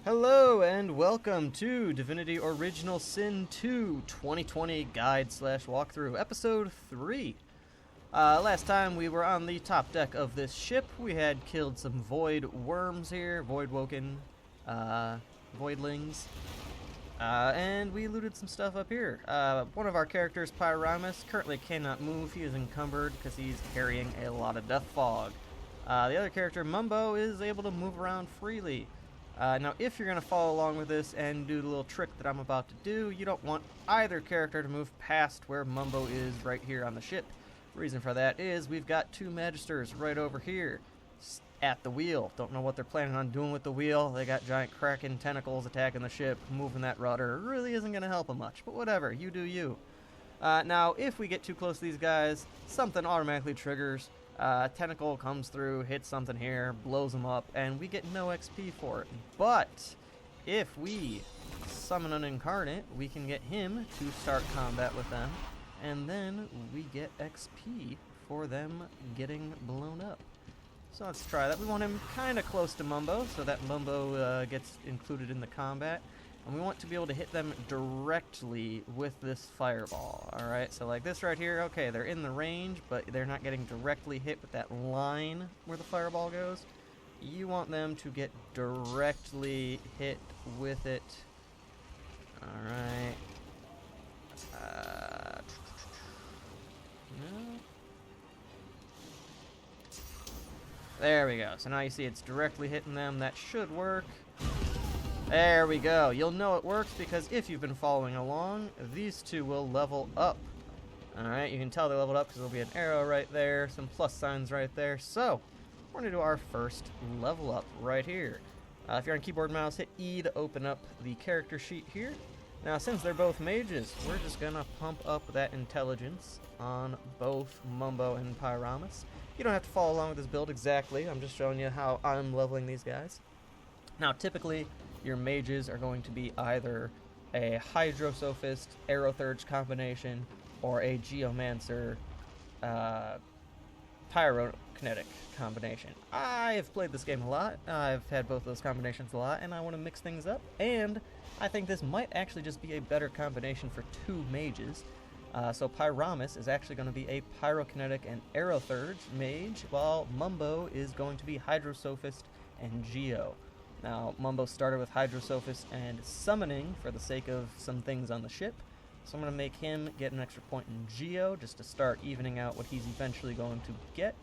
Hello and welcome to Divinity Original Sin 2 2020 Guide/Walkthrough, Episode 3. Last time we were on the top deck of this ship. We had killed some void worms here, voidwoken, voidlings, and we looted some stuff up here. One of our characters, Pyramus, currently cannot move. He is encumbered because he's carrying a lot of death fog. The other character, Mumbo, is able to move around freely. Now, if you're going to follow along with this and do the little trick that I'm about to do, you don't want either character to move past where Mumbo is right here on the ship. The reason for that is we've got two Magisters right over here at the wheel. Don't know what they're planning on doing with the wheel. They got giant kraken tentacles attacking the ship. Moving that rudder really isn't going to help them much, but whatever, you do you. Now, if we get too close to these guys, something automatically triggers. Tentacle comes through, hits something here, blows them up, and we get no XP for it. But if we summon an incarnate, we can get him to start combat with them, and then we get XP for them getting blown up. So let's try that. We want him kind of close to Mumbo, so that Mumbo gets included in the combat. And we want to be able to hit them directly with this fireball. Alright, so like this right here, okay, they're in the range, but they're not getting directly hit with that line where the fireball goes. You want them to get directly hit with it. Alright. No. There we go. So now you see it's directly hitting them. That should work. There we go. You'll know it works because if you've been following along, these two will level up. Alright, you can tell they leveled up because there'll be an arrow right there, some plus signs right there. So, we're going to do our first level up right here. If you're on keyboard and mouse, hit E to open up the character sheet here. Now, since they're both mages, we're just going to pump up that intelligence on both Mumbo and Pyramus. You don't have to follow along with this build exactly. I'm just showing you how I'm leveling these guys. Now, typically, your mages are going to be either a Hydrosophist, Aerothurge combination, or a Geomancer, Pyrokinetic combination. I've played this game a lot, I've had both those combinations a lot, and I want to mix things up, and I think this might actually just be a better combination for two mages. So Pyramus is actually going to be a Pyrokinetic and Aerothurge mage, while Mumbo is going to be Hydrosophist and Geo. Now, Mumbo started with Hydrosophist and Summoning for the sake of some things on the ship. So I'm going to make him get an extra point in Geo just to start evening out what he's eventually going to get.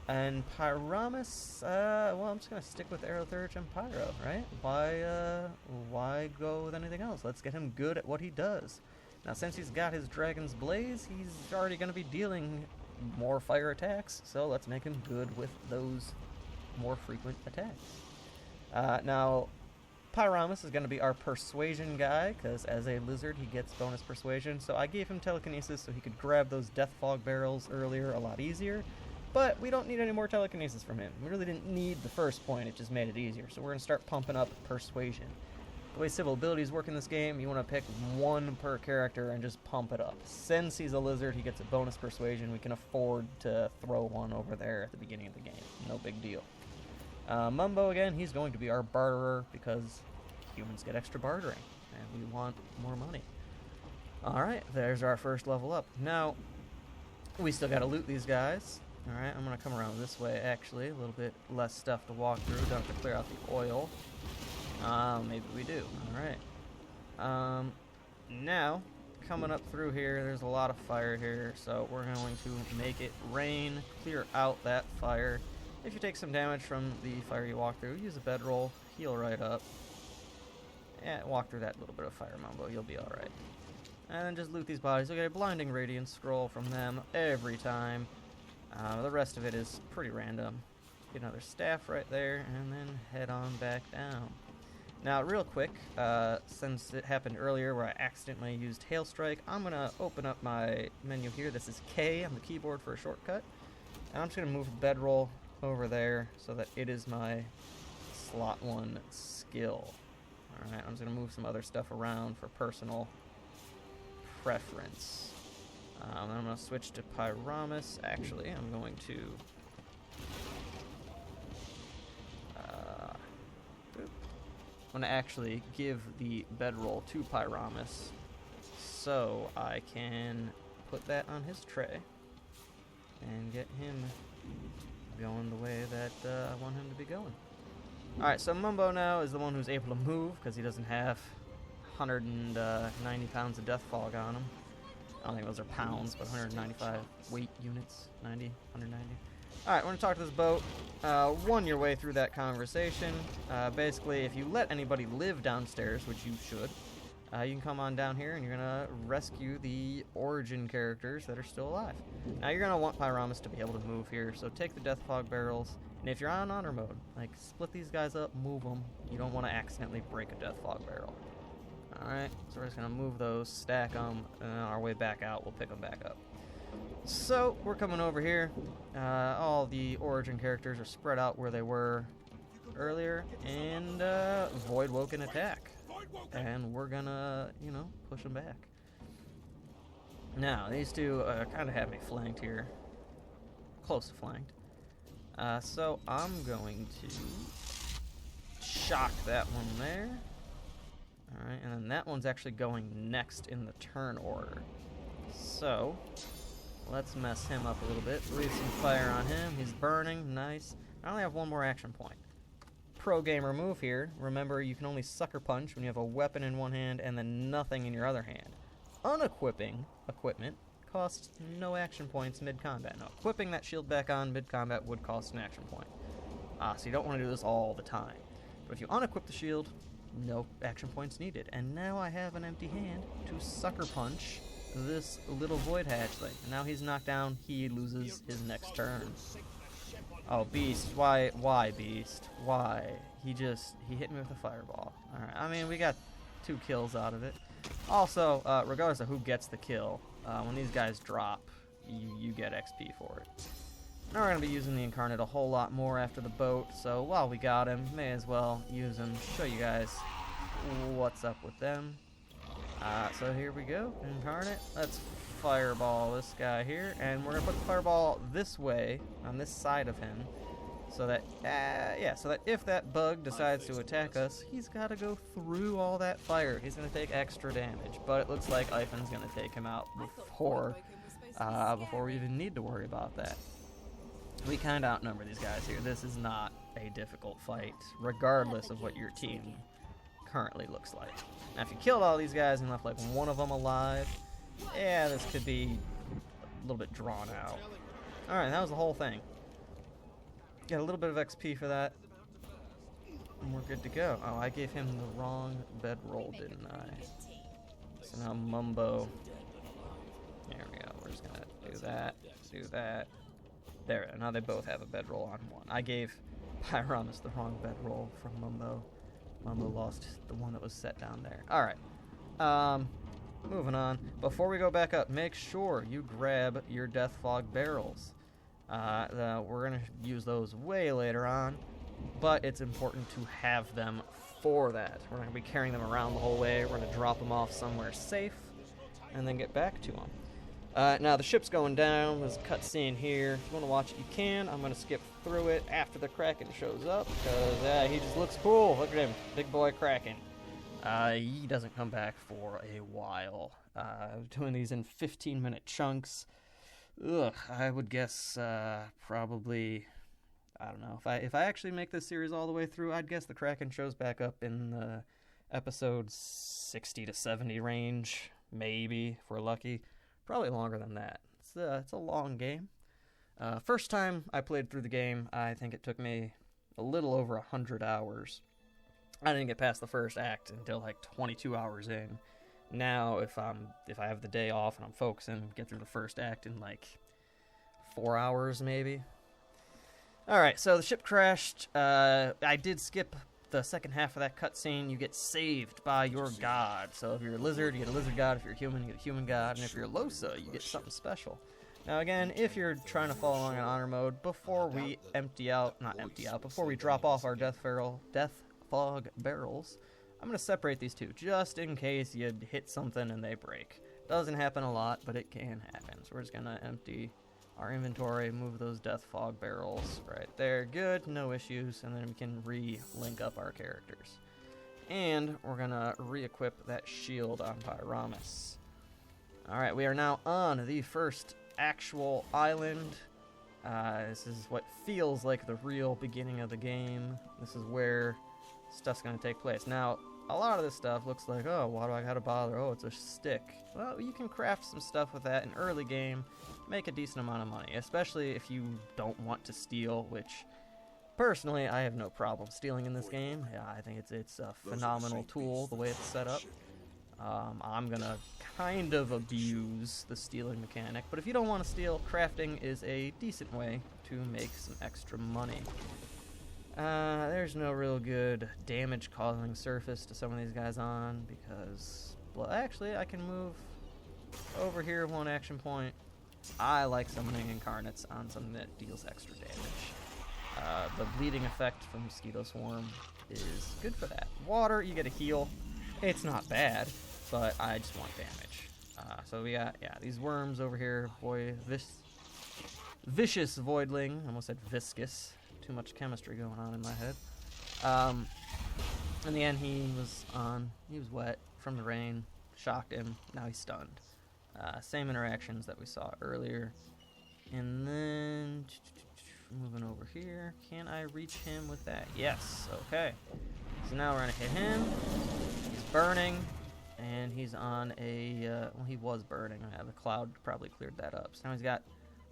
And Pyramus, well, I'm just going to stick with Aerothurge and Pyro, right? Why go with anything else? Let's get him good at what he does. Now, since he's got his Dragon's Blaze, he's already going to be dealing more fire attacks. So let's make him good with those more frequent attacks. Now, Pyramus is going to be our persuasion guy, because as a lizard, he gets bonus persuasion. So I gave him telekinesis so he could grab those death fog barrels earlier a lot easier. But we don't need any more telekinesis from him. We really didn't need the first point, it just made it easier. So we're going to start pumping up persuasion. The way civil abilities work in this game, you want to pick one per character and just pump it up. Since he's a lizard, he gets a bonus persuasion. We can afford to throw one over there at the beginning of the game. No big deal. Mumbo, again, he's going to be our barterer because humans get extra bartering, and we want more money. Alright, there's our first level up. Now, we still gotta loot these guys. Alright, I'm gonna come around this way, actually. A little bit less stuff to walk through. Don't have to clear out the oil. Maybe we do. Alright. Now, coming up through here, there's a lot of fire here, so we're going to make it rain, clear out that fire. If you take some damage from the fire you walk through, use a bedroll, heal right up. Yeah, walk through that little bit of fire, Mumbo, you'll be alright. And then just loot these bodies. You'll get a Blinding Radiance scroll from them every time. The rest of it is pretty random. Get another staff right there, and then head on back down. Now, real quick, since it happened earlier where I accidentally used Hail Strike, I'm going to open up my menu here. This is K on the keyboard for a shortcut. And I'm just going to move bedroll over there so that it is my slot 1 skill. Alright, I'm just going to move some other stuff around for personal preference. I'm going to switch to Pyramus. Actually, I'm going to I'm going to actually give the bedroll to Pyramus so I can put that on his tray and get him going the way that I want him to be going. Alright, so Mumbo now is the one who's able to move because he doesn't have 190 pounds of death fog on him. I don't think those are pounds, but 195 weight units. 90, 190. Alright, we're going to talk to this boat. One your way through that conversation. Basically, if you let anybody live downstairs, which you should, you can come on down here and you're going to rescue the origin characters that are still alive. Now, you're going to want Pyramus to be able to move here, so take the death fog barrels. And if you're on honor mode, like, split these guys up, move them. You don't want to accidentally break a death fog barrel. Alright, so we're just going to move those, stack them, and on our way back out, we'll pick them back up. So, we're coming over here. All the origin characters are spread out where they were earlier, and Void Woken attack. And we're going to, you know, push them back. Now, these two kind of have me flanked here. Close to flanked. So, I'm going to shock that one there. Alright, and then that one's actually going next in the turn order. So, let's mess him up a little bit. Leave some fire on him. He's burning. Nice. I only have one more action point. Pro gamer move here. Remember, you can only sucker punch when you have a weapon in one hand and then nothing in your other hand. Unequipping equipment costs no action points mid-combat. Now, equipping that shield back on mid-combat would cost an action point. So you don't want to do this all the time. But if you unequip the shield, no action points needed. And now I have an empty hand to sucker punch this little void hatchling. And now he's knocked down, he loses his next turn. Oh, Beast, why Beast? Why? He hit me with a fireball. Alright, I mean, we got 2 kills out of it. Also, regardless of who gets the kill, when these guys drop, you get XP for it. Now we're going to be using the Incarnate a whole lot more after the boat, so while we got him, may as well use him, show you guys what's up with them. So here we go, Incarnate. Let's fireball this guy here, and we're going to put the fireball this way, on this side of him, so that, so that if that bug decides to attack us, he's got to go through all that fire. He's going to take extra damage, but it looks like Ifan's going to take him out before we even need to worry about that. We kind of outnumber these guys here. This is not a difficult fight, regardless of what your team currently looks like. Now, if you killed all these guys and left like one of them alive, yeah, this could be a little bit drawn out. Alright, that was the whole thing. Got a little bit of XP for that, and we're good to go. Oh, I gave him the wrong bedroll, didn't I? So now Mumbo. There we go. We're just going to do that. There, now they both have a bedroll on one. I gave Pyramus the wrong bedroll from Mumbo. Mumbo lost the one that was set down there. Alright. Moving on. Before we go back up, make sure you grab your Death Fog barrels. We're going to use those way later on, but it's important to have them for that. We're going to be carrying them around the whole way. We're going to drop them off somewhere safe and then get back to them. Now the ship's going down. There's a cutscene here. If you want to watch it, you can. I'm going to skip through it after the Kraken shows up because he just looks cool. Look at him, big boy Kraken. He doesn't come back for a while. Doing these in 15-minute chunks. Ugh, I would guess probably, I don't know. If I actually make this series all the way through, I'd guess the Kraken shows back up in the episode 60 to 70 range, maybe if we're lucky. Probably longer than that. It's a long game. First time I played through the game, I think it took me a little over 100 hours. I didn't get past the first act until like 22 hours in. Now, if I have the day off and I'm focusing, get through the first act in like 4 hours maybe. Alright, so the ship crashed. I did skip the second half of that cutscene. You get saved by your god. So if you're a lizard, you get a lizard god. If you're a human, you get a human god. And if you're a Losa, you get something special. Now again, if you're trying to follow along in honor mode, before we before we drop off our death fog barrels, I'm going to separate these two, just in case you hit something and they break. Doesn't happen a lot, but it can happen. So we're just going to empty our inventory, move those death fog barrels right there. Good, no issues, and then we can re-link up our characters. And we're going to re-equip that shield on Pyramus. Alright, we are now on the first actual island. This is what feels like the real beginning of the game. This is where stuff's going to take place. Now, a lot of this stuff looks like, oh, why do I gotta bother? Oh, it's a stick. Well, you can craft some stuff with that in early game, make a decent amount of money, especially if you don't want to steal, which, personally, I have no problem stealing in this game. Yeah, I think it's a phenomenal tool, the way it's set up. I'm gonna kind of abuse the stealing mechanic, but if you don't want to steal, crafting is a decent way to make some extra money. There's no real good damage-causing surface to some of these guys on, because... Well, actually, I can move over here one action point. I like summoning incarnates on something that deals extra damage. The bleeding effect from Mosquito Swarm is good for that. Water, you get a heal. It's not bad, but I just want damage. So we got, yeah, these worms over here. Boy, vicious voidling. I almost said viscous. Too much chemistry going on in my head. In the end, he was wet from the rain, shocked him, now he's stunned. Same interactions that we saw earlier. And then, moving over here, can I reach him with that? Yes, okay. So now we're gonna hit him. He's burning, and he's on a, well, he was burning. The cloud probably cleared that up. So now he's got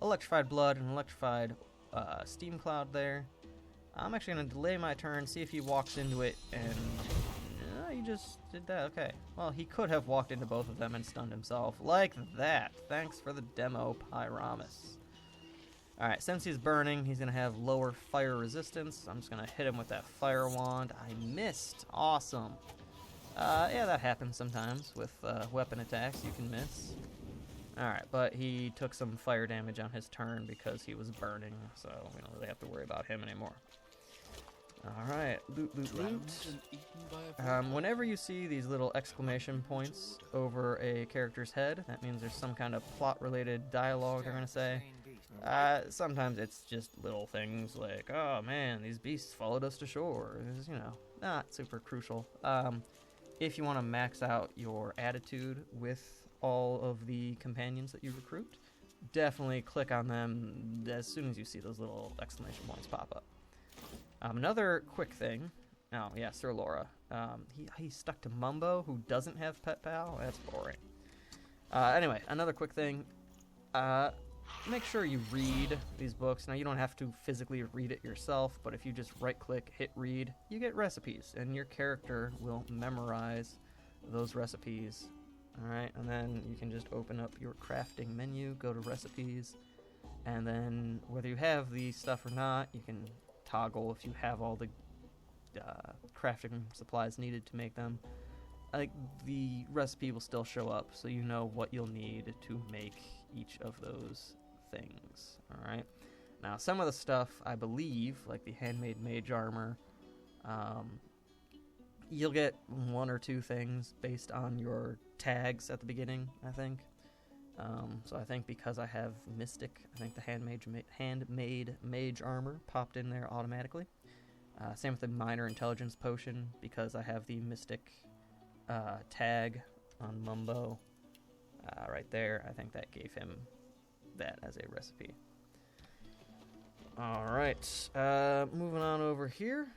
electrified blood and electrified steam cloud there. I'm actually going to delay my turn, see if he walks into it, and he just did that. Okay. Well, he could have walked into both of them and stunned himself. Like that. Thanks for the demo, Pyramus. Alright, since he's burning, he's going to have lower fire resistance. I'm just going to hit him with that fire wand. I missed. Awesome. Yeah, that happens sometimes with weapon attacks. You can miss. Alright, but he took some fire damage on his turn because he was burning, so we don't really have to worry about him anymore. Alright, loot, loot, loot. Whenever you see these little exclamation points over a character's head, that means there's some kind of plot-related dialogue they're going to say. Sometimes it's just little things like, oh man, these beasts followed us to shore. It's, you know, not super crucial. If you want to max out your attitude with all of the companions that you recruit, definitely click on them as soon as you see those little exclamation points pop up. Another quick thing, oh yeah, Sir Laura, he's stuck to Mumbo, who doesn't have Pet Pal. That's boring. Anyway, another quick thing, make sure you read these books. Now, you don't have to physically read it yourself, but if you just right-click, hit read, you get recipes, and your character will memorize those recipes. Alright, and then you can just open up your crafting menu, go to recipes, and then whether you have the stuff or not, you can toggle if you have all the crafting supplies needed to make them. The recipe will still show up, so you know what you'll need to make each of those things. Alright, now some of the stuff, I believe, like the handmade mage armor, you'll get one or two things based on your tags at the beginning, I think. So I think because I have Mystic, I think the handmade mage armor popped in there automatically. Same with the minor intelligence potion, because I have the Mystic tag on Mumbo. Right there, I think that gave him that as a recipe. Alright, moving on over here.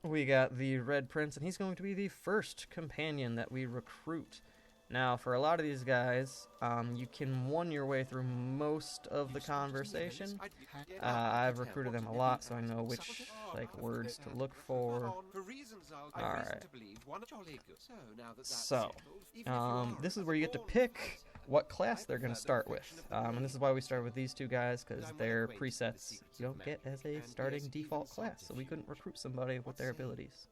We got the Red Prince, and he's going to be the first companion that we recruit. Now, for a lot of these guys, you can one your way through most of the conversation. I've recruited them a lot, so I know which words to look for. Alright. So, this is where you get to pick what class they're going to start with. And this is why we start with these two guys, because their presets you don't get as a starting default class, so we couldn't recruit somebody with their abilities.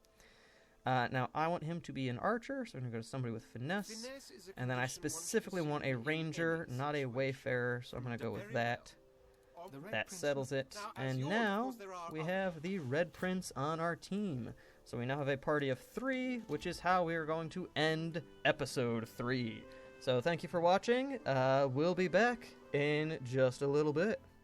Now, I want him to be an archer, so I'm going to go to somebody with finesse. And then I specifically want a ranger, not a wayfarer, so I'm going to go with that. That settles it. And now, we have the Red Prince on our team. So we now have a party of 3, which is how we are going to end episode 3. So thank you for watching. We'll be back in just a little bit.